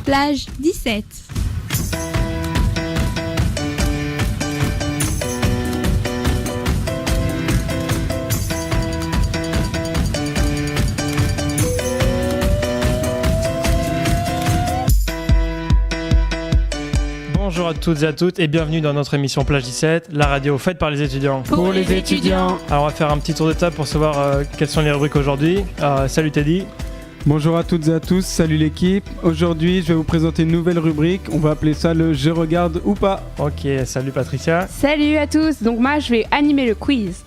Plage 17. Bonjour à toutes et à toutes et bienvenue dans notre émission Plage 17, la radio faite par les étudiants. Pour les étudiants. Alors on va faire un petit tour de table pour savoir quelles sont les rubriques aujourd'hui. Salut Teddy. Bonjour à toutes et à tous, salut l'équipe. Aujourd'hui je vais vous présenter une nouvelle rubrique, on va appeler ça le Je regarde ou pas. Ok, salut Patricia. Salut à tous, donc moi je vais animer le quiz.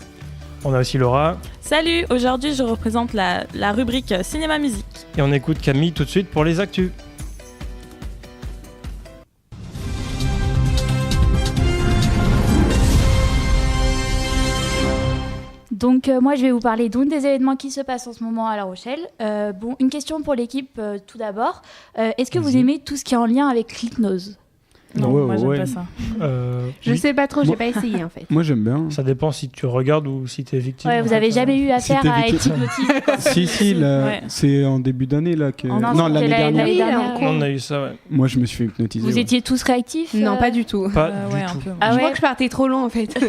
On a aussi Laura. Salut, aujourd'hui je représente la rubrique cinéma-musique. Et on écoute Camille tout de suite pour les actus. Donc moi je vais vous parler d'un des événements qui se passent en ce moment à La Rochelle. Une question pour l'équipe tout d'abord. Est-ce que vous aimez tout ce qui est en lien avec l'hypnose ? Non, Ouais, moi j'aime ouais. pas ça. Je Oui. sais pas trop, j'ai pas essayé en fait. Moi j'aime bien. Ça dépend si tu regardes ou si t'es victime. Ouais, vous avez jamais eu affaire C'était à être victime. hypnotisé ? Si, là, Ouais. c'est en début d'année là que... Oh non, l'année c'était dernière. l'année dernière. Oui, On a eu ça, ouais. Moi je me suis fait hypnotiser. Vous ouais. étiez tous réactifs ? Non, pas du tout. Pas ouais, du un tout. peu. Ah Je ouais. crois que je partais trop loin en fait.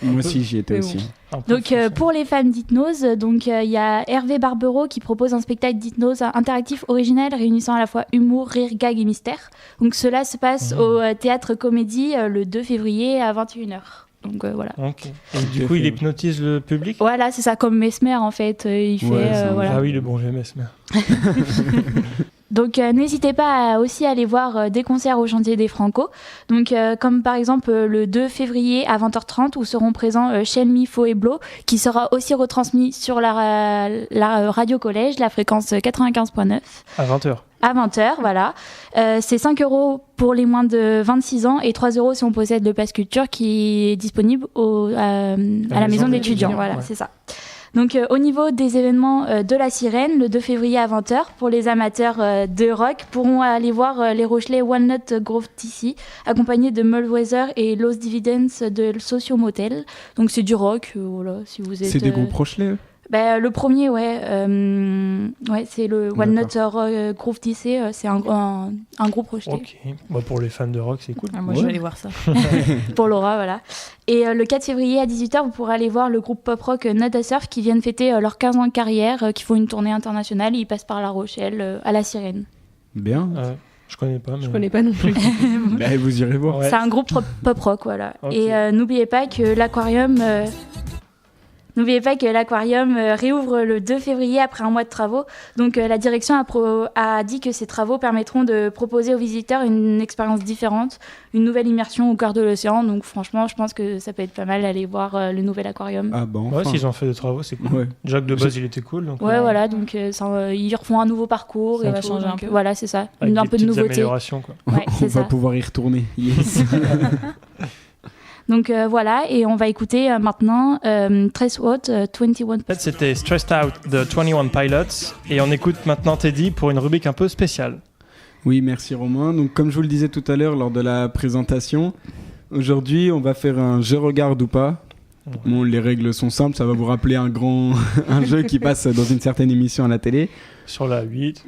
Moi aussi j'y étais Mais aussi. Un peu Donc forcément. pour les fans d'hypnose, il y a Hervé Barbero qui propose un spectacle d'hypnose interactif original réunissant à la fois humour, rire, gag et mystère. Donc cela se passe au Théâtre Comédie le 2 février à 21h. Donc voilà. Ok. Et du coup il hypnotise le public. Voilà, c'est ça, comme Mesmer en fait. Il fait Ouais, c'est un- voilà. Ah oui, le bon GMS. Mais... Donc n'hésitez pas à aussi aller voir des concerts au Chantier des Franco. Donc comme par exemple le 2 février à 20h30 où seront présents Shelmy, Faux et Blo, qui sera aussi retransmis sur la radio collège, la fréquence 95.9 À 20h. à 20h, voilà. C'est 5 € pour les moins de 26 ans et 3 € si on possède le pass culture qui est disponible à la maison d'étudiants. Voilà, ouais. c'est ça. Donc au niveau des événements de la Sirène, le 2 février à 20h, pour les amateurs de rock, pourront aller voir les Rochelais Walnut Grove TC, accompagnés de Mullweather et Los Dividends de Socio Motel. Donc c'est du rock, voilà, si vous êtes... C'est des groupes Rochelais eux. Le premier, c'est le Walnut Grove TC, c'est un groupe Rochelais. Ok. Bah, pour les fans de rock c'est cool. Ah, moi Ouais. je vais aller voir ça. Pour Laura, voilà. Et le 4 février à 18h, vous pourrez aller voir le groupe pop-rock Not a Surf qui viennent fêter leurs 15 ans de carrière, qui font une tournée internationale. Ils passent par La Rochelle, à la Sirène. Bien. Je connais pas. Mais... Je connais pas non plus. Bah, vous irez voir. Ouais. C'est un groupe pop-rock, voilà. Ok. Et n'oubliez pas que l'aquarium... réouvre le 2 février après un mois de travaux. Donc la direction a dit que ces travaux permettront de proposer aux visiteurs une expérience différente, une nouvelle immersion au cœur de l'océan. Donc franchement, je pense que ça peut être pas mal d'aller voir le nouvel aquarium. Ah bon. Ouais, s'ils ont fait des travaux, c'est cool. Ouais. Jacques de base, il était cool. Donc, Ouais, voilà, donc ils refont un nouveau parcours. Ça et va tout, changer un donc, peu. Voilà, c'est ça. avec Un des peu de petites nouveauté. améliorations, quoi. Ouais, On c'est va ça. pouvoir y retourner. Yes. Donc voilà, et on va écouter maintenant Trace Out 21. En fait, c'était Stressed Out de 21 Pilots. Et on écoute maintenant Teddy pour une rubrique un peu spéciale. Oui, merci Romain. Donc, comme je vous le disais tout à l'heure lors de la présentation, aujourd'hui, on va faire un Je regarde ou pas. Bon, les règles sont simples, ça va vous rappeler un jeu qui passe dans une certaine émission à la télé. Sur la 8.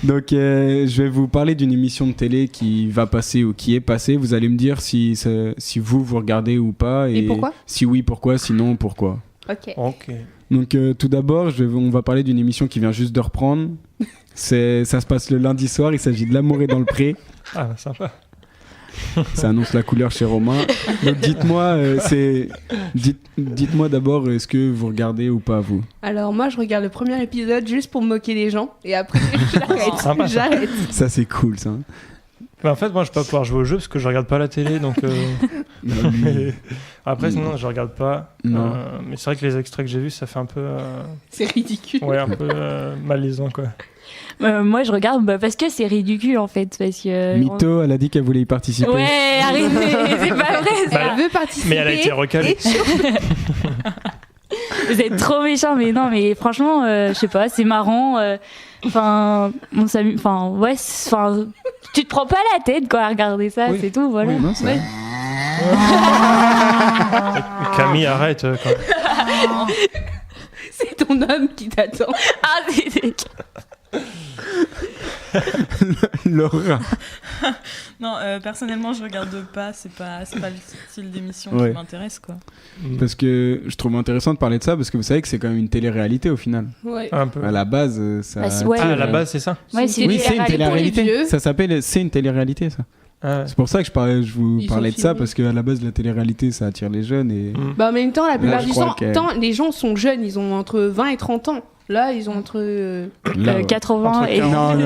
Donc, je vais vous parler d'une émission de télé qui va passer ou qui est passée. Vous allez me dire si vous regardez ou pas. Et pourquoi ? Si oui, pourquoi. Sinon, pourquoi. Ok. Ok. Donc tout d'abord, on va parler d'une émission qui vient juste de reprendre. Ça se passe le lundi soir, il s'agit de L'amour est dans le pré. Ah, sympa. Ça annonce la couleur chez Romain. Donc dites-moi, dites-moi d'abord, est-ce que vous regardez ou pas vous ? Alors moi je regarde le premier épisode juste pour me moquer des gens et après Sympa, ça. j'arrête. Ça c'est cool ça. Mais en fait, moi, je peux pas pouvoir jouer au jeu parce que je regarde pas la télé. Donc, mais après, sinon, je regarde pas. Non. Mais c'est vrai que les extraits que j'ai vus, ça fait un peu. C'est ridicule. Ouais, un peu malaisant, quoi. Moi, je regarde parce que c'est ridicule, en fait. Parce que, Mytho, elle a dit qu'elle voulait y participer. Ouais, arrêtez, c'est pas vrai, ça. Bah, Elle veut participer. Mais elle a été recalée. Vous êtes trop méchants, mais non, mais franchement, je sais pas, c'est marrant. Enfin, on s'amuse. Enfin, ouais, tu te prends pas la tête, quoi, à regarder ça, Oui. c'est tout, voilà. Oui, non, ça va. Camille, arrête. Quand... C'est ton homme qui t'attend. Ah, c'est... Laura. Non, personnellement, je regarde pas. C'est pas le style d'émission Ouais. qui m'intéresse, quoi. Parce que je trouve intéressant de parler de ça, parce que vous savez que c'est quand même une télé-réalité au final. Ouais. Un peu. À la base, ça. Bah, ouais. Ah, à la base, c'est ça. Ouais, C'est une Oui, c'est une télé-réalité pour les télé-réalité. vieux. Ça s'appelle C'est une télé-réalité, ça. Ah, ouais. C'est pour ça que je vous Ils parlais sont de ça, filmés. parce qu'à la base, la télé-réalité, ça attire les jeunes. Et... Mm. Bah, en même temps, la plupart je du crois que- temps, les gens sont jeunes, ils ont entre 20 et 30 ans. Là, ils ont entre. Là, ouais. 80 Entre et... 40.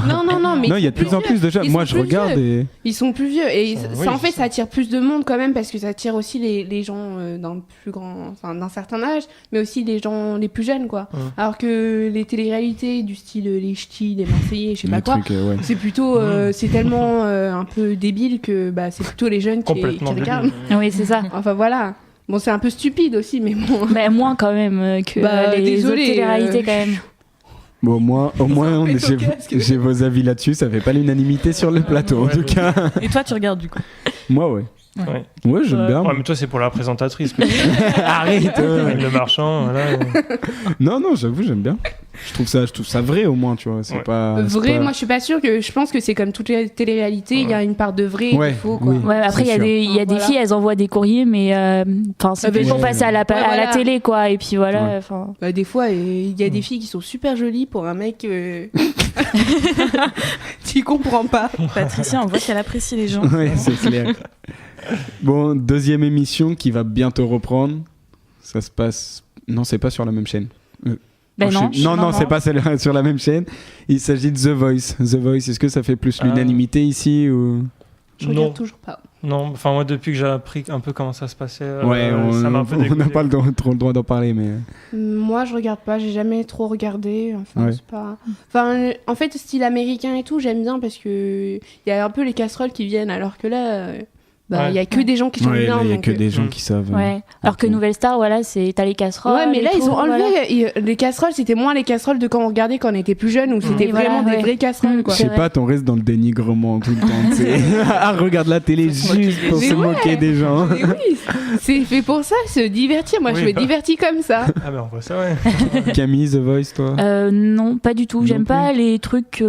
Non, mais Non, il y a de plus en plus de jeunes. Ils Moi, sont je plus regarde et. Ils sont plus vieux. Et Oui, en fait, c'est ça attire plus de monde quand même, parce que ça attire aussi les gens d'un plus grand. Enfin, d'un certain âge, mais aussi les gens les plus jeunes, quoi. Ouais. Alors que les téléréalités du style les ch'tis, les Marseillais, je sais pas Le quoi. truc, ouais. C'est plutôt, c'est tellement un peu débile que bah, c'est plutôt les jeunes qui Complètement regardent. débile. Oui, c'est ça. Enfin voilà. Bon, c'est un peu stupide aussi, mais bon. Mais moins quand même que Bah, les désolé, autres téléréalités quand même. Bon, au moins, mettre au casque. j'ai vos avis là-dessus. Ça fait pas l'unanimité sur le plateau, en Ouais, tout ouais. cas. Et toi, tu regardes du coup? Moi, ouais. Ouais. Ouais, j'aime bien. Ouais, mais toi, c'est pour la présentatrice. quoi. Arrête. Avec le marchand, voilà. Non, j'avoue, j'aime bien. Je trouve ça vrai au moins, tu vois. C'est Ouais. pas. c'est Vrai, pas- moi je suis pas sûre que. Je pense que c'est comme toutes les téléréalités, il y a une part de vrai et Ouais, de faux, quoi. oui. Ouais, après, il y a C'est des, il y a des Voilà. filles, elles envoient des courriers, mais c'est bah, pour ouais. passer à la voilà. télé, quoi. Et puis voilà. Ouais. Enfin, Bah, des fois, il y a des filles qui sont super jolies pour un mec. Tu comprends pas. Patricia, on voit qu'elle apprécie les gens. Ouais, c'est clair. Bon, deuxième émission qui va bientôt reprendre. Ça se passe. Non, c'est pas sur la même chaîne. ben non. Non, c'est pas sur la même chaîne. Il s'agit de The Voice. The Voice, est-ce que ça fait plus l'unanimité ici ou... Je regarde Non, toujours pas. non. Enfin, moi, depuis que j'ai appris un peu comment ça se passait, Ouais, ça m'a un peu on n'a dégoûté. pas trop le droit d'en parler, mais. Moi, je regarde pas, j'ai jamais trop regardé. Enfin, Ouais. c'est pas. Enfin, en fait, style américain et tout, j'aime bien parce que il y a un peu les casseroles qui viennent, alors que là, bah, il y a que des gens qui sont Ouais, bien. il y a donc, que des gens Mm. qui savent. Ouais. Alors que Ok. Nouvelle Star, voilà, t'as les casseroles. Ouais, mais là, et ils tout, ont enlevé voilà. les casseroles, c'était moins les casseroles de quand on regardait quand on était plus jeune, où c'était Oui, vraiment voilà, des ouais. vraies casseroles, Mm. quoi. Je sais C'est pas, on reste dans le dénigrement tout le temps. tu sais. Ah, regarde la télé juste pour Mais se ouais. moquer des gens. Mais oui, c'est fait pour ça, se divertir. Moi, Oui, je me bah. divertis comme ça. Ah, ben, on voit ça, ouais. Camille, The Voice, toi Non, pas du tout. Non J'aime plus. pas les trucs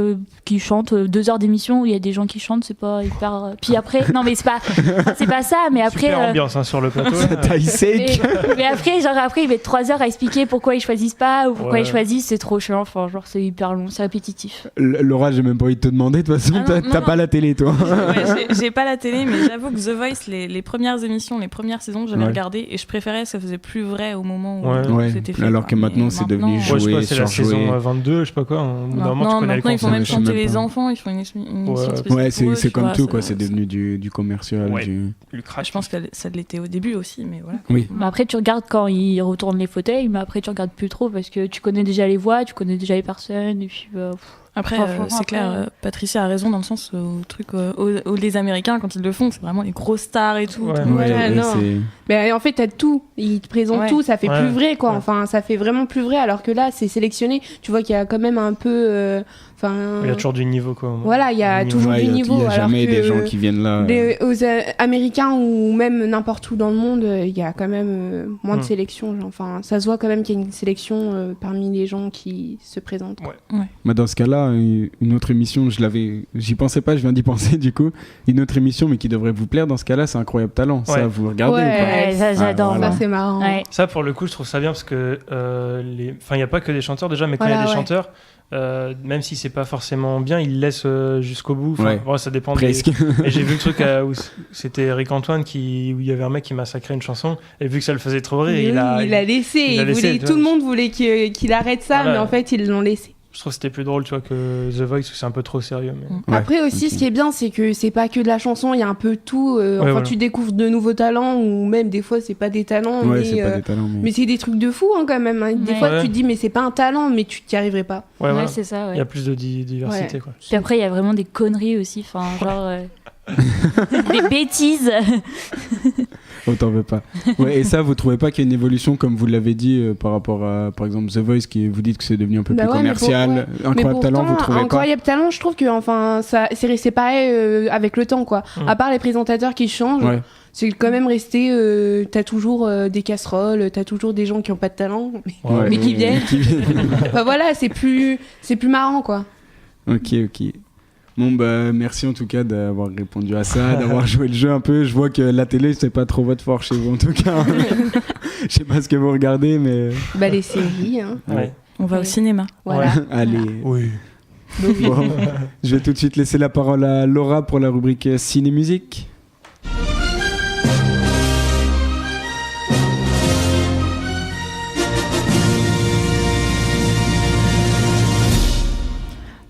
qui chantent 2 heures d'émission où il y a des gens qui chantent, c'est pas hyper. Puis après, non, mais c'est pas ça, mais après. Super ambiance hein, sur le plateau. là. Taille Mais, sec. mais après, ils mettent 3 heures à expliquer pourquoi ils choisissent pas ou pourquoi Ouais. ils choisissent, c'est trop chiant. Enfin, genre, c'est hyper long, c'est répétitif. Laura, j'ai même pas envie de te demander. De toute façon, Ah non, t'as non, t'as non. pas la télé, toi. Ouais, j'ai pas la télé, mais j'avoue que The Voice, les premières émissions, les premières saisons, j'avais Ouais. regardé et je préférais, ça faisait plus vrai au moment où Ouais. c'était fait. Alors quoi. que maintenant, Mais c'est devenu Ouais, je sais jouer, pas, c'est la surjouer. saison 22, je sais pas quoi. Au bout d'un Non, moment, tu connais le maintenant ils font concept. même je sais chanter même les pas. enfants, ils font une émission Ouais. spéciale Ouais, pour eux, c'est tu comme vois, tout, quoi. ça- C'est devenu du commercial. Ouais. du- Ultra. Je pense que ça l'était au début aussi, mais voilà. Oui. Mais après, tu regardes quand ils retournent les fauteuils, mais après, tu regardes plus trop parce que tu connais déjà les voix, tu connais déjà les personnes, et puis. Après, Franchement, c'est après, clair, Patricia a raison dans le sens où les Américains, quand ils le font, c'est vraiment les grosses stars et tout. Ouais. tout. Ouais, non. c'est- Mais en fait, t'as tout. Ils te présentent Ouais. tout, ça fait Ouais. plus vrai, quoi. Ouais. Enfin, ça fait vraiment plus vrai, alors que là, c'est sélectionné. Tu vois qu'il y a quand même un peu. Enfin. Il y a toujours du niveau, quoi. Voilà, il y a toujours Ouais, du il y a- niveau. Il y a alors jamais que des gens qui viennent là. aux Américains ou même n'importe où dans le monde, il y a quand même moins de Hmm. sélection. Genre. Enfin, ça se voit quand même qu'il y a une sélection parmi les gens qui se présentent. Ouais. Bah, dans ce cas-là, une autre émission, j'y pensais pas, je viens d'y penser du coup. Une autre émission, mais qui devrait vous plaire dans ce cas-là, c'est Incroyable Talent. Ça, Ouais. vous regardez ou pas Ouais, ça, j'adore. voilà. Ça, c'est marrant. Ouais. Ça, pour le coup, je trouve ça bien parce que il n'y a pas que des chanteurs déjà, mais quand il y a Voilà, des ouais. chanteurs, même si c'est pas forcément bien, ils laissent jusqu'au bout. Enfin, Ouais. bon, ça dépend Presque. Et j'ai vu le truc où c'était Eric Antoine où il y avait un mec qui massacrait une chanson, et vu que ça le faisait trop rire, Oui, il a laissé. il a Il laissé, voulait, tu tout vois. le monde voulait qu'il arrête ça, Voilà. mais en fait, ils l'ont laissé. Je trouve que c'était plus drôle, tu vois, que The Voice, où c'est un peu trop sérieux. Mais... Ouais, Après aussi, ok. ce qui est bien, c'est que c'est pas que de la chanson, il y a un peu tout. Enfin, voilà. tu découvres de nouveaux talents, ou même des fois, c'est pas des talents, Ouais, mais, c'est pas des talents. mais c'est des trucs de fou hein, quand même. Hein. Des Ouais. fois, Ouais. tu te dis, mais c'est pas un talent, mais tu t'y arriverais pas. Ouais, Ouais, voilà. c'est ça, Il ouais. y a plus de diversité, quoi. Puis après, il y a vraiment des conneries aussi, enfin, genre. Des bêtises. Oh, t'en veux pas. Ouais, et ça, vous trouvez pas qu'il y a une évolution, comme vous l'avez dit, par rapport à, par exemple, The Voice, qui vous dites que c'est devenu un peu Bah plus ouais, mais commercial. Mais Incroyable Talent, vous pourtant, trouvez Incroyable Talent, je trouve que enfin, ça, c'est resté pareil avec le temps, quoi. Mm. À part les présentateurs qui changent, pas Ouais. c'est quand même resté. T'as toujours des casseroles, t'as toujours des gens qui ont pas de talent, mais, Ouais. mais qui viennent. Qui viennent. Enfin voilà, c'est plus marrant, quoi. Ok. Bon, bah, merci en tout cas d'avoir répondu à ça, d'avoir joué le jeu un peu. Je vois que la télé, c'est pas trop votre fort chez vous en tout cas. Je sais pas ce que vous regardez, mais. Bah, les séries, hein. Ouais. On va au cinéma. Voilà. Allez. Oui. Bon, je vais tout de suite laisser la parole à Laura pour la rubrique ciné-musique.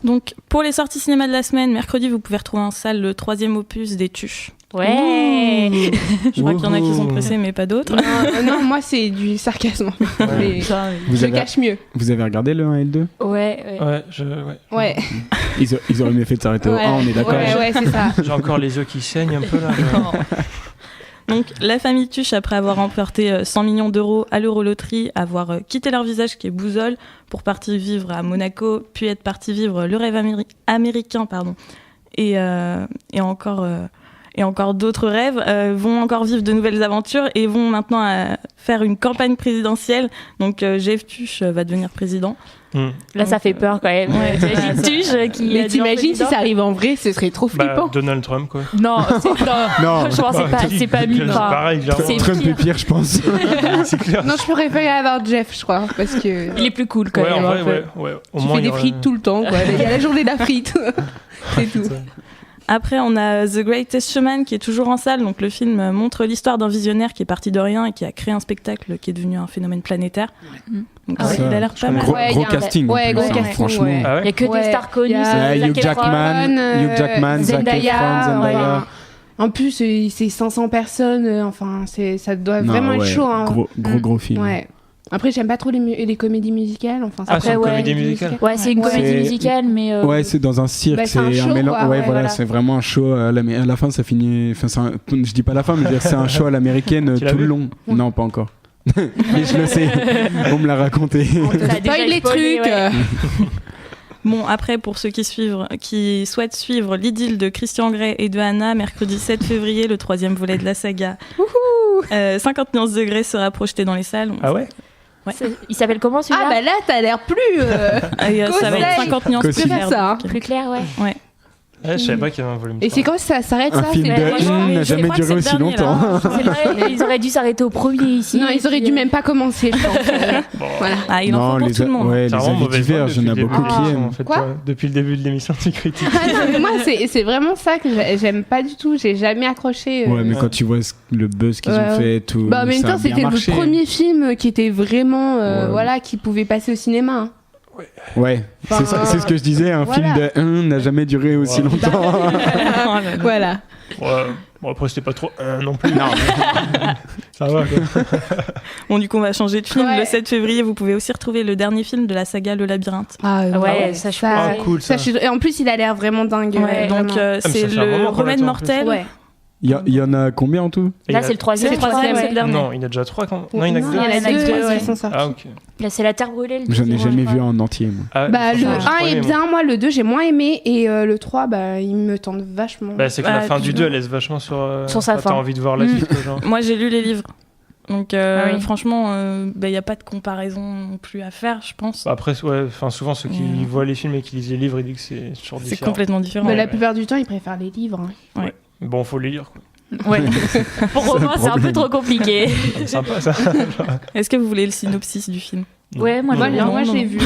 Donc, pour les sorties cinéma de la semaine, mercredi, vous pouvez retrouver en salle le 3e opus des Tuches. Ouais. Je crois qu'il y en a qui sont pressés, mais pas d'autres. Non, moi, c'est du sarcasme. Mais Vous je avez, cache mieux. vous avez regardé le 1 et le 2 Ouais. Ouais, Ouais. Ils auraient mieux fait de s'arrêter au 1, on est d'accord. Ouais, c'est ça. J'ai encore les yeux qui saignent un peu là. Donc, la famille Tuche, après avoir remporté 100 millions d'euros à l'Euroloterie, avoir quitté leur visage qui est boussole pour partir vivre à Monaco, puis être parti vivre le rêve américain, et encore d'autres rêves, vont encore vivre de nouvelles aventures et vont maintenant faire une campagne présidentielle. Donc, Jeff Tuche va devenir président. Là, ça fait peur quand même. Ouais. T'imagines Tuche qui. Mais t'imagines si ça arrive en vrai, ce serait trop flippant. Donald Trump, quoi. Non, Non, franchement, c'est pas mieux. C'est pareil, c'est clairement. Trump est pire. pire, je pense. C'est clair. Non, je préférais avoir Jeff, je crois, parce que Il est plus cool quand Ouais, même. en un vrai, peu. ouais. Au tu moins, fais il y des aurait- frites tout le temps, quoi. Il y a la journée de la frite. C'est tout. Après, on a The Greatest Showman qui est toujours en salle. Donc, le film montre l'histoire d'un visionnaire qui est parti de rien et qui a créé un spectacle qui est devenu un phénomène planétaire. Donc, Ah ouais. il a l'air pas mal. Gros, Ouais, gros y a un- casting. en ouais, plus, gros hein, casting, franchement. ouais. Ah Il y a que Ouais. des stars connues. Il y a c'est Hugh Zac Jackman, Efron. Hugh Jackman, Zac Zendaya, Efron, Zendaya. ouais. En plus, c'est 500 personnes. Enfin, ça doit Non, vraiment être ouais, chaud. Hein. Gros film. Ouais. Après, j'aime pas trop les comédies musicales. Enfin, Ah, c'est une ouais, comédie les musicale. Ouais, c'est une Ouais. comédie C'est- musicale, mais. Ouais, c'est dans un cirque, Bah, c'est un show, mélange. quoi. Ouais, Ouais, voilà, voilà. c'est vraiment un show. À la fin, ça finit. Enfin, je dis pas la fin, mais je veux dire, c'est un show à l'américaine Tu l'as tout le vu long. Non, pas encore. Mais je le sais. On me l'a raconté. T'as déjà spoil les spoilé, trucs. ouais. Bon, après, pour ceux qui souhaitent suivre l'idylle de Christian Grey et de Hannah, mercredi 7 février, le 3e volet de la saga. 50 nuances degrés sera projeté dans les salles. Ah ouais? Il s'appelle comment celui-là Ah, bah là, t'as l'air plus. Et, ça va être Conseil. 50 nuances Conseil. plus Faire ça, hein. Plus clair, ouais. Ouais, je savais pas qu'il y avait un volume. Et c'est quand ça s'arrête, Un ça film c'est- de franchement, n'a je jamais crois que duré c'est aussi le dernier, longtemps. là. C'est vrai, ils auraient dû s'arrêter au premier ici. Non, ils auraient dû même pas commencer, je pense. Voilà. Ah, il en faut pour tout le monde. Ouais, les C'est vraiment avis mauvaise divers, foi il y en a depuis le beaucoup début de qui l'émission, aiment. en fait, Quoi toi. Depuis le début de l'émission, tu critiques. Ah non, mais moi, c'est vraiment ça que j'aime pas du tout. J'ai jamais accroché. Ouais, mais quand tu vois le buzz qu'ils ont Ouais. fait, tout. Bah, en même ça a temps, bien c'était marché. le premier film qui était vraiment, Ouais. voilà, qui pouvait passer au cinéma. hein. Ouais, Enfin, c'est ce que je disais, un voilà. film de 1 n'a jamais duré aussi Ouais. longtemps. Voilà. Ouais. Bon, après, c'était pas trop non plus. Non. Ça va, quoi. Bon, du coup, on va changer de film. Ouais. Le 7 février, vous pouvez aussi retrouver le dernier film de la saga Le Labyrinthe. Ah ouais, ça, je Ah, cool, ça. Et en plus, il a l'air vraiment dingue. Ouais, donc, vraiment. mais c'est ça fait un le moment qu'on remède l'attend, en plus. mortel. Ouais. Il y en a combien en tout? Et Là, il a- c'est le troisième. C'est le troisième, ouais. c'est le dernier. Non, il y en a déjà 3 quand. Non, il y en a que Non, 2. il y en a Il y en a deux, deux, ouais, ouais. ils sont sortis. Ah, ok. Là, c'est la Terre brûlée. le J'en ai deuxième, jamais je vu crois. en entier, moi. Ah, Bah, le j'ai 1 pas est aimé, bien, moi, le 2, j'ai moins aimé. Et le 3, bah, il me tente vachement. Bah, c'est que la Bah, fin tu du vois. 2, elle laisse vachement sur. Sur sa T'as fin. envie de voir la suite, quoi, genre. Moi, j'ai lu les livres. Donc, Ah oui. franchement, il n'y a pas de comparaison non plus à faire, je pense. Bah, après, ouais, enfin, souvent, ceux qui Mm. voient les films et qui lisent les livres, ils disent que c'est toujours C'est différent. complètement différent. Mais la ouais. plupart du temps, ils préfèrent les livres. hein. Bon, faut les lire, quoi. Ouais. Pour Romain, c'est un peu problème. trop compliqué. C'est sympa, ça. Est-ce que vous voulez le synopsis du film? Ouais, moi, Moi, j'aime bien. moi, non, j'ai non. vu.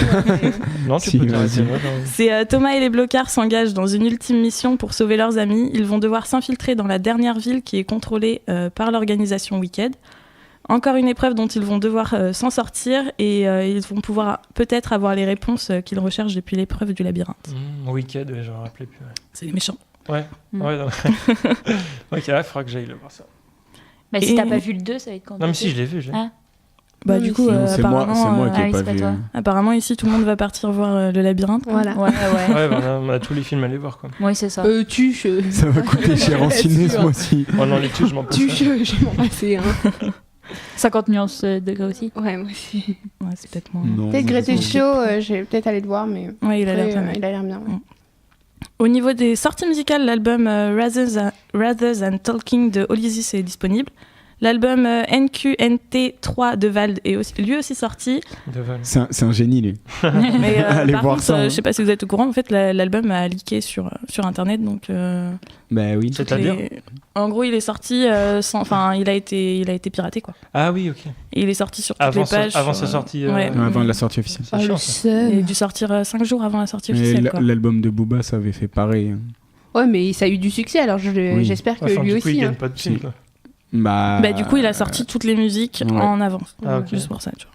Non, tu Si, peux t'arrêter. vas-y. ouais, genre. C'est Thomas et les blocards s'engagent dans une ultime mission pour sauver leurs amis. Ils vont devoir s'infiltrer dans la dernière ville qui est contrôlée par l'organisation Wicked. Encore une épreuve dont ils vont devoir s'en sortir et ils vont pouvoir peut-être avoir les réponses qu'ils recherchent depuis l'épreuve du labyrinthe. Wicked, ouais, je me rappelais plus. C'est les méchants. Ouais, Mm. ouais. Non. Ok, là, il faudra que j'aille le voir ça. Bah, si Et- t'as pas vu le 2, ça va être compliqué. Non, mais si, je l'ai vu. Ah. Bah, Oui, du mais coup, Non, c'est moi apparemment, qui ah ai oui, pas c'est pas vu. toi. apparemment, ici, tout le monde va partir voir le labyrinthe. Voilà. Ouais, ouais. Ouais, bah, on a tous les films à aller voir, quoi. Oui, c'est ça. Ça va coûter cher en ciné ce mois-ci. Oh non, les tues, je m'en passe. Je m'en passais. Hein. 50 nuances degrés aussi. Ouais, moi aussi. Ouais, c'est peut-être moins. Non, Peut-être moi, Greatest je- Show, je vais peut-être aller le voir, mais. Ouais, il a l'air après, pas mal. il a l'air bien. ouais. Au niveau des sorties musicales, l'album Rather Than Talking de Oasis est disponible. L'album NQNT3 de Vald est lui aussi sorti. C'est un génie, lui. Mais Allez par voir contre, ça, hein. je sais pas si vous êtes au courant, en fait, l'album a leaké sur Internet, donc. Bah oui. C'est-à-dire En gros, il est sorti il a été piraté, quoi. Ah oui, ok. Et il est sorti sur toutes les pages. Avant sa sortie. Ouais. Avant la sortie officielle. C'est chiant, ça. Il a dû sortir 5 jours avant la sortie Et officielle, quoi. l'album de Booba, ça avait fait pareil. Ouais, mais ça a eu du succès, alors j'espère que Enfin, lui du coup, il aussi. gagne Hein. pas de thunes, quoi. Bah Du coup, il a sorti toutes les musiques Ouais. en avance. Ah, ok. Juste pour ça, tu vois.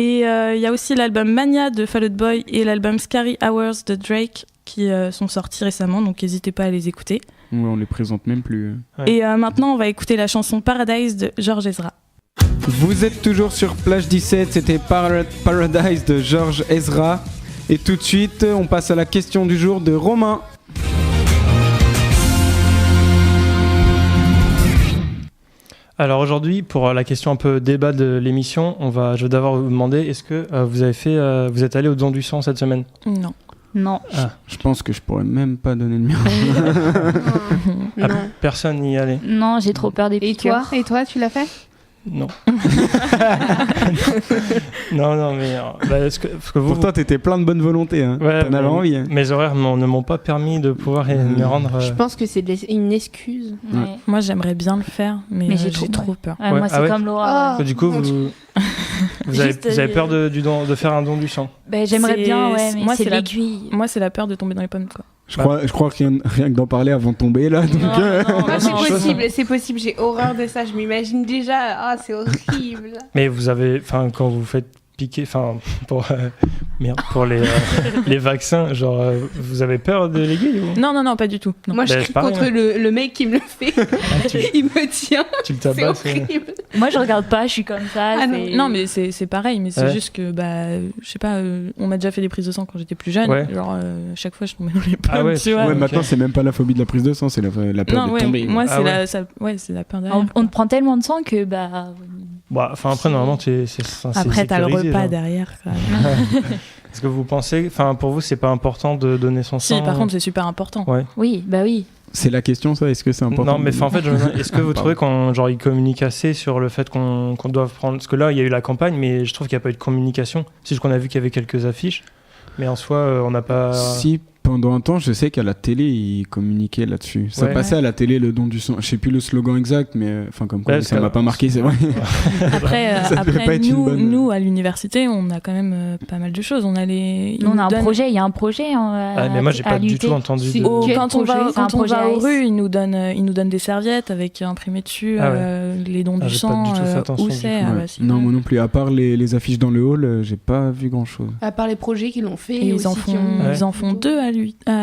Et il y a aussi l'album Mania de Fall Out Boy et l'album Scary Hours de Drake qui sont sortis récemment, donc n'hésitez pas à les écouter. Ouais, on les présente même plus. Ouais. Et maintenant, on va écouter la chanson Paradise de George Ezra. Vous êtes toujours sur Plage 17, c'était Paradise de George Ezra. Et tout de suite, on passe à la question du jour de Romain. Alors aujourd'hui, pour la question un peu débat de l'émission, je vais d'abord vous demander, est-ce que vous êtes allé au don du sang cette semaine? Non. Non. Je pense que je pourrais même pas donner le mien. Non. Personne n'y est allé? Non, j'ai trop peur des Et piqûres. toi, tu l'as fait? Non. non, mais parce que vous, Pourtant, t'étais plein de bonne volonté. Hein. Ouais, T'en avais envie. Hein. mes horaires ne m'ont pas permis de pouvoir me rendre. Je pense que c'est une excuse. Ouais. Moi, j'aimerais bien le faire, mais Mais j'ai j'ai trop peur. Ouais, Ouais. moi, c'est Ah ouais. comme Laura. Oh. Du coup, vous avez peur de faire un don du sang? Ben, j'aimerais C'est- bien, ouais, mais moi, c'est c'est la- l'aiguille. Moi, c'est la peur de tomber dans les pommes, quoi. Je crois que rien que d'en parler avant de tomber là. Donc, Moi, c'est non, possible, j'ai horreur de ça, je m'imagine déjà, ah, c'est horrible. Mais vous avez, quand vous faites piquer, pour les vaccins, genre, vous avez peur de l'aiguille ou... Non, pas du tout. Non. Moi, je Ben, crie c'est pareil, contre le mec qui me le fait, il me tient, Tu le c'est tabasses horrible. Moi, je regarde pas, je suis comme ça. Ah c'est- Non, mais c'est pareil, mais c'est Ouais. juste que, je sais pas, on m'a déjà fait des prises de sang quand j'étais plus jeune. Ouais. Genre, chaque fois, je tombais dans les pommes, Ah ouais, tu vois. ouais, ok. maintenant, c'est même pas la phobie de la prise de sang, c'est la peur Non, de tomber. moi, Ah c'est la peur derrière. On te prend tellement de sang que, Après, normalement, c'est Après, t'as le sécurisé, repas genre. derrière, quand même. Est-ce que vous pensez, pour vous, c'est pas important de donner son sang? Si, par contre, c'est super important. Ouais. oui, bah oui. C'est la question, ça. Est-ce que c'est important? Non, mais en fait, est-ce que vous trouvez qu'ils communiquent assez sur le fait qu'on doit prendre... Parce que là, il y a eu la campagne, mais je trouve qu'il n'y a pas eu de communication. C'est juste qu'on a vu qu'il y avait quelques affiches, mais en soi, on n'a pas... Si, pendant un temps, je sais qu'à la télé, ils communiquaaient là-dessus. Ça Ouais. passait à la télé, le don du sang. Je sais plus le slogan exact, mais comme quoi, Ouais, ça c'est- m'a pas marqué, c'est vrai. Après, Ça devait pas être une bonne- nous, à l'université, on a quand même pas mal de choses. On a les... Nous, on a un projet, il y a un projet. mais moi, j'ai pas du tout entendu C'est- de... Quel Quand on projet va, C'est un quand on projet va aux AS. rues, ils nous donnent des serviettes avec imprimé dessus Ah ouais. les dons Ah, du j'ai pas sang, du tout fait attention, où du c'est. coup. Ah, Ouais. bah, si. Non, moi non plus. À part les affiches dans le hall, j'ai pas vu grand-chose. À part les projets qu'ils l'ont fait, Et ils aussi en qui font, ont- Ouais. ils en font 2 à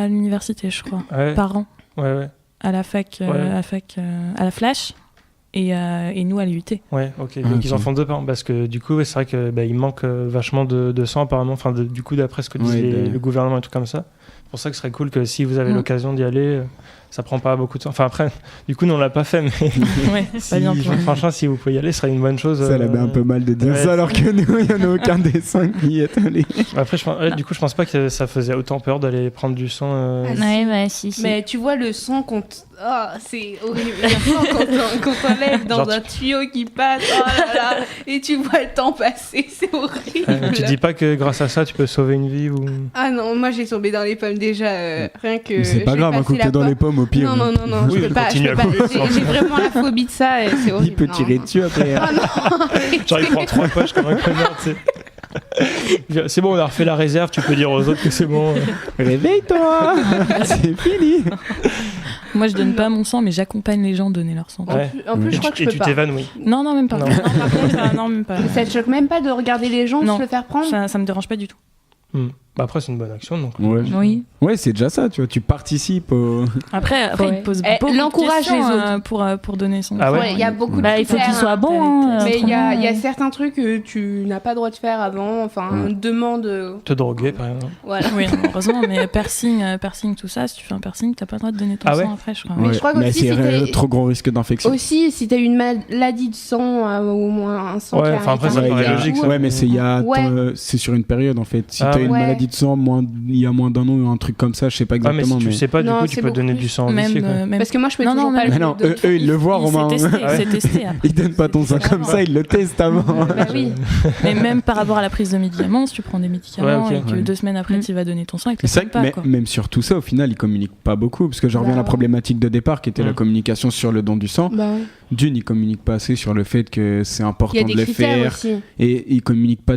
l'université, je crois, Ouais, par an, ouais. à la fac, à la Flash, et nous à l'UT. Ouais, ok. Ah, Donc ok. ils en font 2 par an parce que du coup, ouais, c'est vrai que il manque vachement de sang apparemment. Du coup, d'après ce que disent Ouais, le gouvernement et tout comme ça. C'est pour ça que ce serait cool que si vous avez l'occasion d'y aller, ça prend pas beaucoup de temps. Enfin après, du coup, nous on l'a pas fait, mais Ouais, si, pas bien pour nous. franchement, si vous pouvez y aller, ce serait une bonne chose. Ça l'avait un peu mal de dire ouais. ça, alors que nous, il y en a aucun des 5 qui y est allé. Après, du coup, je pense pas que ça faisait autant peur d'aller prendre du sang. Ah, Ouais, bah si. Mais tu vois le sang c'est horrible. Le sang qu'on t'enlève dans Genre, un tuyau qui passe, oh là là, et tu vois le temps passer, c'est horrible. Tu dis pas que grâce à ça, tu peux sauver une vie ou... Ah non, moi j'ai tombé dans les pommes déjà, rien que. Mais c'est pas j'ai grave, un passé coup la t'es dans porte. les pommes au pire. Non, Oui, je peux pas. continue à courir, J'ai vraiment la phobie de ça, et c'est horrible. Il peut tirer non. dessus après. Ah non, Genre, il prend 3 poches comme un connard, tu sais. C'est bon, on a refait la réserve, tu peux dire aux autres que c'est bon. Réveille-toi. C'est fini. Moi, je donne pas mon sang, mais j'accompagne les gens donner leur sang. Ouais. En plus, Et je crois que je tu peux pas. t'évanouis. Non, même pas. Non. Non, par contre, non, même pas. Ça te choque même pas de regarder les gens Non. se le faire prendre? Ça me dérange pas du tout. Après, c'est une bonne action, donc. Ouais. Oui. Ouais, c'est déjà ça, tu vois. Tu participes au... Après Ouais. il pose Eh, beaucoup l'encourage de questions, les autres. pour donner son Ah sang. ouais. Il y a beaucoup de Bah, il faut qu'il critères, soit hein. bon. Hein, Mais il y a autrement, certains trucs que tu n'as pas le droit de faire avant. Enfin, Ouais. demande. Te droguer, par exemple. Voilà. Oui, heureusement, mais piercing, tout ça, si tu fais un piercing, t'as pas le droit de donner ton Ah ouais sang après, je crois. Mais je crois mais qu'aussi, c'est c'était- trop gros risque d'infection. Aussi, si tu as une maladie de sang, au moins un sang Ouais, qui enfin, après, arrive ça un paraît peu logique, ça. lourd. Ouais, mais c'est Ouais. c'est sur une période en fait. Si Ah t'as ouais. une maladie maladie de sang il y a moins d'un an ou un truc comme ça, je sais pas mais exactement. si tu sais pas, du Non, coup, tu c'est peux beaucoup donner plus. du sang vicieux. quoi. Parce que moi, je peux toujours pas Mais non, eux, ils le voient, Romain. C'est testé. Après. Ils donnent pas ton sang comme ça, ils le testent avant. Bah oui. Mais même par rapport à la prise de médicaments, si tu prends des médicaments Ouais, ok. et que 2 semaines après tu vas donner ton sang, ils te le C'est donnent vrai que pas. Quoi. même sur tout ça, au final, ils communiquent pas beaucoup. Parce que je reviens à la problématique de départ qui était la communication sur le don du sang. Bah ouais. D'une, ils communiquent pas assez sur le fait que c'est Il y a important des de le critères faire. aussi. Et ils communiquent pas.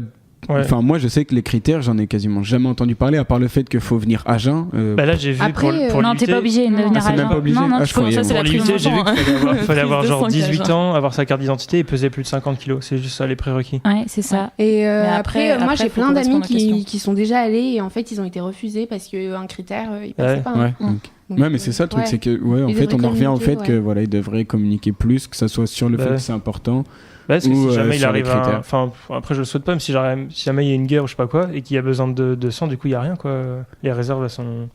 Ouais. Enfin, moi, je sais que les critères, j'en ai quasiment jamais entendu parler, à part le fait qu'il faut venir à jeun. Bah là, j'ai vu Après, pour Non, lutter. t'es pas obligé de venir c'est à même jeun. pas obligé. Non, non, Ah, tu je peux- croyais, ça, c'est Pour la prise lutter, de j'ai vu sang, qu'il fallait avoir Prise de genre sang, 18 quoi, ans, avoir sa carte d'identité et peser plus de 50 kilos. C'est juste ça les prérequis. Ouais, c'est ça. Et après, moi, j'ai faut plein d'amis correspondre aux questions. qui sont déjà allés et en fait, ils ont été refusés parce qu'un critère, ils passaient Ouais. pas. hein. Ouais, Donc, ouais, mais c'est ça le truc, ouais. c'est que, ouais, en Ils fait, on devraient en revient au fait communiquer, que, voilà, ils devraient communiquer plus, que ça soit sur le Bah fait ouais. que c'est important. Parce que Ou, si jamais il sur les arrive critères. Enfin, après, je le souhaite pas, mais si jamais il y a une guerre ou je sais pas quoi et qu'il y a besoin de sang, du coup, il y a rien, quoi. Les réserves, elles sont.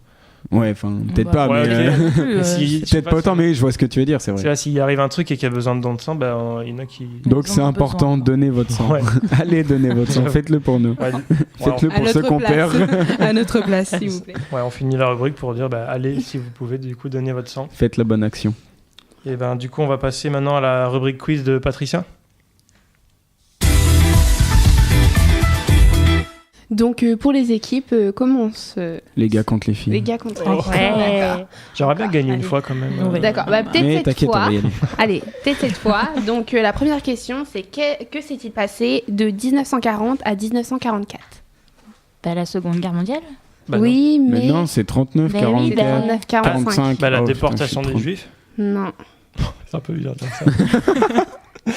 Ouais, enfin, peut-être Bah, pas, ouais, mais. ok. plus, Si- Peut-être pas autant, mais je vois ce que tu veux dire, c'est Tu vrai. vois, s'il arrive un truc et qu'il y a besoin de don de sang, bah, il y en a qui. Donc Ils en c'est ont important, besoin. donnez votre sang. Ouais. Allez, donnez votre sang, faites-le pour nous. Ouais, Faites-le pour ceux qu'on perd. À notre place, s'il vous plaît. ouais, on finit la rubrique pour dire, bah, allez, si vous pouvez, du coup, donner votre sang. Faites la bonne action. Et ben, du coup, on va passer maintenant à la rubrique quiz de Patricia. Donc, pour les équipes, commence Les gars contre les filles. les gars contre Oh. les filles. D'accord. J'aimerais bien gagner une Allez. fois quand même. Ouais. D'accord, bah, peut-être Mais cette t'inquiète, on fois. va y aller. Allez, peut-être cette fois. Donc, la première question, c'est que s'est-il passé de 1940 à 1944 Bah, la Seconde Guerre mondiale. Bah, Oui, Mais mais. non, c'est 39, Bah oui, 44, 39, 45. 45. Bah, la Oh, putain, déportation je suis des trop- juifs. Non. C'est un peu bizarre de dire ça.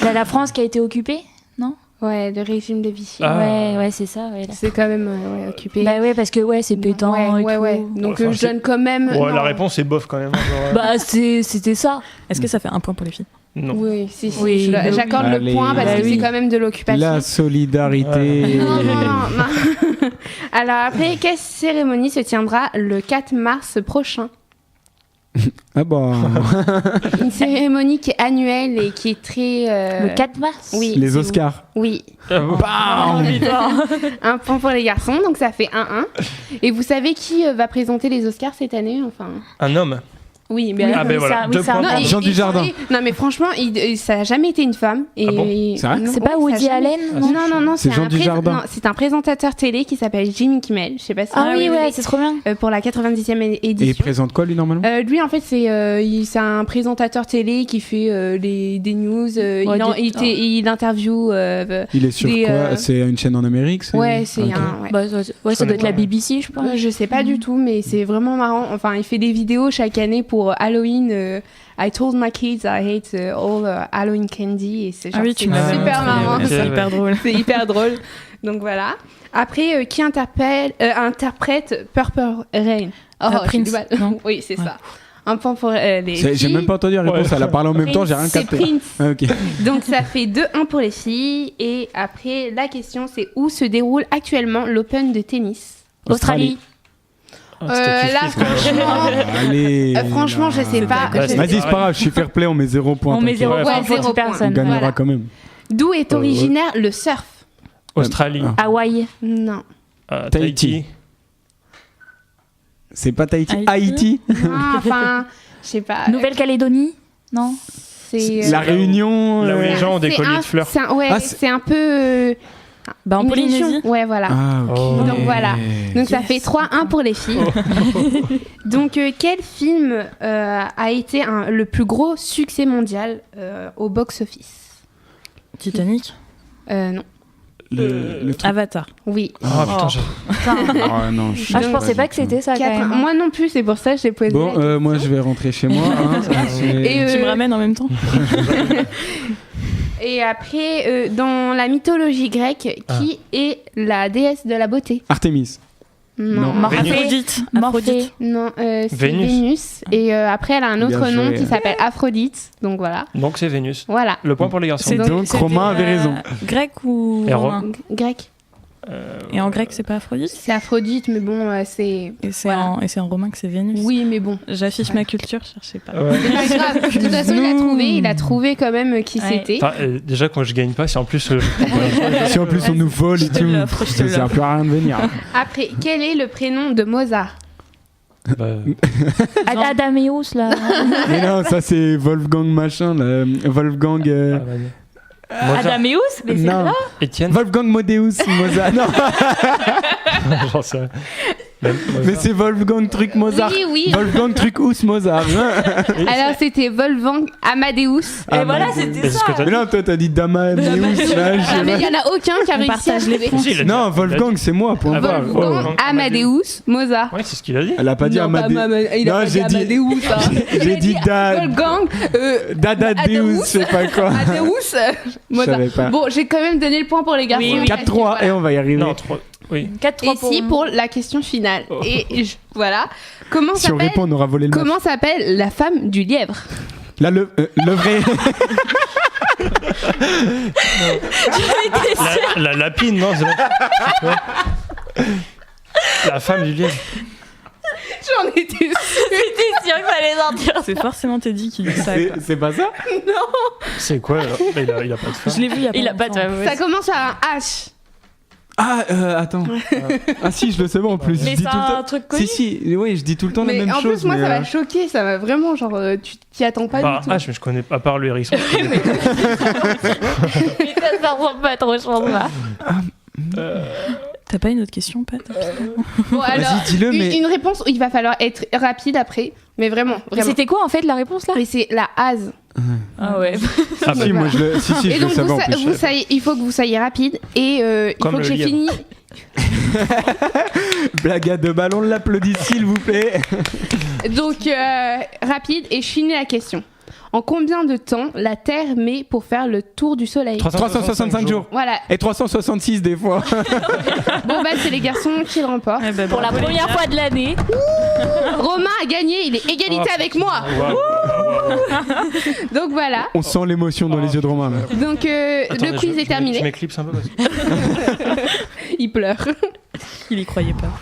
Bah, la France qui a été occupée, non? Ouais, le régime de Vichy. Ah. Ouais, c'est ça. Ouais, là. C'est quand même occupé. Bah ouais, parce que ouais, c'est pétant et ouais. tout. Donc, Enfin, je donne quand même. Ouais, non. la réponse est bof quand même. Genre, Bah c'était ça. Est-ce que ça fait un point pour les filles? non. Oui, si, Oui, bah oui. j'accorde le Allez. point parce Bah que oui. c'est quand même de l'occupation. La solidarité. Non. Alors après, quelle cérémonie se tiendra le 4 mars prochain? Ah bah, Une cérémonie qui est annuelle et qui est très... Le 4 mars. Oui. les Oscars. Oui. Bam Un point pour les garçons, donc ça fait 1-1. Et vous savez qui va présenter les Oscars cette année? Enfin... Un homme. Oui, mais... Oui, Ah ben voilà, ça, 2 ça- points. Non, pour- Jean Dujardin. Non, mais franchement, ça n'a jamais été une femme. Et... Ah bon C'est vrai Non, C'est pas ouais, Woody ça a jamais- Allen, non? Non, C'est Jean Dujardin. non, c'est un présentateur télé qui s'appelle Jimmy Kimmel. Je sais pas si Ah vous oui, connaissez. ouais, c'est trop bien. Pour la 90e Et il édition. présente quoi lui normalement Lui, en fait, c'est un présentateur télé qui fait des news. Il interviewe. Il est sur des, quoi C'est une chaîne en Amérique c'est- Ouais, c'est Ok. un. Ouais. Bah, ça doit être la BBC, je pense. Je sais pas du tout, mais c'est vraiment marrant. Enfin, il fait des vidéos chaque année pour Halloween. I told my kids I hate all Halloween candy. Et c'est genre, c'est m'avais super montré, marrant. ouais. C'est hyper drôle. C'est hyper drôle. Donc voilà. Après, qui interprète Purple Rain? Oh, j'ai Prince, du mal. non Oui, c'est Ouais. ça. Un point pour les J'ai filles. même pas entendu la réponse, Ouais. elle a parlé en même temps, j'ai rien C'est capté. Prince. Ah, ok. Donc ça fait 2-1 pour les filles. Et après, la question, c'est où se déroule actuellement l'Open de tennis? Australie. Ah, c'était Là, kiff-kiff, quand même. franchement, Allez. franchement, je sais pas. Ouais, je Vas-y, sais c'est pas grave, je suis fair play, on met 0 point. On met 0 Ouais, points ouais, pour 0 toute point. On personne. gagnera Voilà. quand même. D'où est originaire le surf? Australie. Ah. Hawaï. Non. Tahiti. C'est pas Tahiti. Haïti. Haïti. Non, enfin, je sais pas. Nouvelle-Calédonie. Non. C'est La Réunion. Là où les gens ont des c'est colliers un- de fleurs. c'est un- ouais, Ah, c'est un peu. Bah, en une Polynésie. région. Ouais, voilà. Ah, ok. Oh. Donc voilà. Donc ça fait 3-1 pour les filles. Donc quel film a été le plus gros succès mondial au box-office? Titanic. Non. Le truc. Avatar. Oui. Ah putain, Ah non, je Je pensais pas que c'était ça quand 4-1. même. Moi non plus, c'est pour ça que j'ai posé. Bon, la moi je vais rentrer chez moi. Hein, Et, Tu me ramènes en même temps? Et après, dans la mythologie grecque, qui est la déesse de la beauté? Artemis. Non. Morphée. Aphrodite. Morphée. Non, c'est Vénus. Vénus. Et après, elle a un autre Bien joué. nom qui s'appelle Aphrodite. Donc voilà. Donc c'est Vénus. Voilà. Le point pour les garçons. Donc, Romain avait raison. Grec ou Héros. romain? Grec. Et en grec, c'est pas Aphrodite? C'est Aphrodite, mais bon, c'est... Et c'est en romain que c'est Vénus. Oui, mais bon. J'affiche ma culture, cherchez pas. Ouais. C'est pas grave. De toute façon, il a trouvé quand même qui c'était. Enfin, déjà, quand je gagne pas, si en plus... Si en plus on nous vole et tout, ça sert plus à rien de venir. Après, quel est le prénom de Mozart? Adaméus, là. Mais non, ça c'est Wolfgang machin, là. Wolfgang... Adaméus, mais c'est non. ça. Étienne. Wolfgang Modeus Mozart. Non, J'en sais rien. mais c'est Wolfgang truc Mozart. Oui. Wolfgang truc Ous Mozart. Alors, c'était Wolfgang Amadeus. Et voilà, c'était ça. Mais non, toi t'as dit Damadeus. Là, Ah, mais il y en a aucun qui a réussi à trouver. non, Wolfgang c'est moi. Point barre. Wolfgang Amadeus Mozart. Ouais, c'est ce qu'il a dit. Elle a pas dit Amadeus. Il a pas dit Amadeus. J'ai dit Wolfgang Dadadeus, je sais pas quoi. Amadeus Mozart. savais pas. Bon, j'ai quand même donné le point pour les garçons. Oui, 4-3 voilà. et on va y arriver. Non, 3. Oui. 4-3 Et si pour la question finale. Et voilà. Comment Si on s'appelle répond, on aura volé le match. Comment s'appelle la femme du lièvre? Là, le vrai. La lapine, non, c'est bon. La femme du lièvre. J'en étais sûre. J'étais sûre que ça allait sortir. C'est forcément Teddy qui dit ça. quoi. C'est pas ça? C'est quoi alors? Il a pas de femme. Je l'ai vu il y a pas pas longtemps. de Ça commence par un H. Ah, attends. Ah si, je le sais bon en plus. Mais je dis c'est tout le temps. un truc connu. Si, oui, je dis tout le temps Mais la même en chose. plus, moi, mais, ça m'a choqué. Ça m'a vraiment, genre, tu t'y attends pas du tout. Ah, je connais pas, à part le hérisson. Mais ça ressemble pas trop, je pense pas. T'as pas une autre question, Pat? Bon, alors, Vas-y, dis-le, mais. une réponse, il va falloir être rapide après. Mais vraiment, Mais vraiment. c'était quoi en fait la réponse là? Et c'est la hase. Ah ouais. Ah, Si, moi je le. Si, Et je le donc, savais en plus. il faut que vous soyez rapide. Et il Comme faut que le j'ai lièvre. fini. Blague à deux ballons, l'applaudit s'il vous plaît. Donc, rapide et je finis la question. En combien de temps la Terre met pour faire le tour du Soleil? 365 jours. Voilà. Et 366 des fois. Bon, bah, c'est les garçons qui le remportent. Eh ben, Pour la bravo, les première gars. fois de l'année. Romain a gagné, il est égalité avec moi. Donc voilà. On sent l'émotion dans les yeux de Romain là. Donc le quiz est Je terminé. m'éclipse un peu parce que... Il pleure. Il y croyait pas.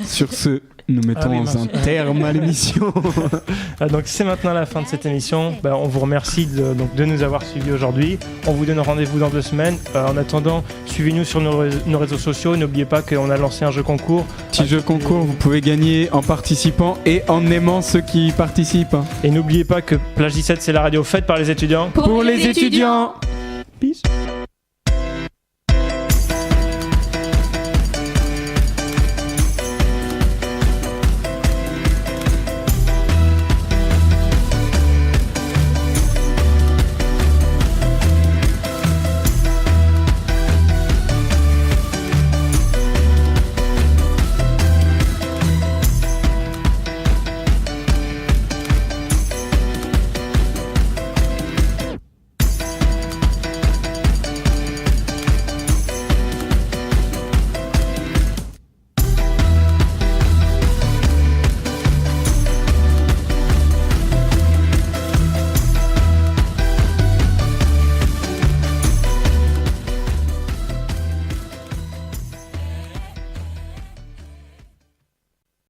Sur ce, nous mettons mince. un terme à l'émission. Donc c'est maintenant la fin de cette émission. On vous remercie de nous avoir suivis aujourd'hui. On vous donne rendez-vous dans 2 semaines. En attendant, suivez-nous sur nos réseaux sociaux. N'oubliez pas qu'on a lancé un jeu concours. Petit jeu concours, vous pouvez gagner en participant et en aimant ceux qui participent. Et n'oubliez pas que Plage 17, c'est la radio faite par les étudiants. Pour les étudiants. Peace.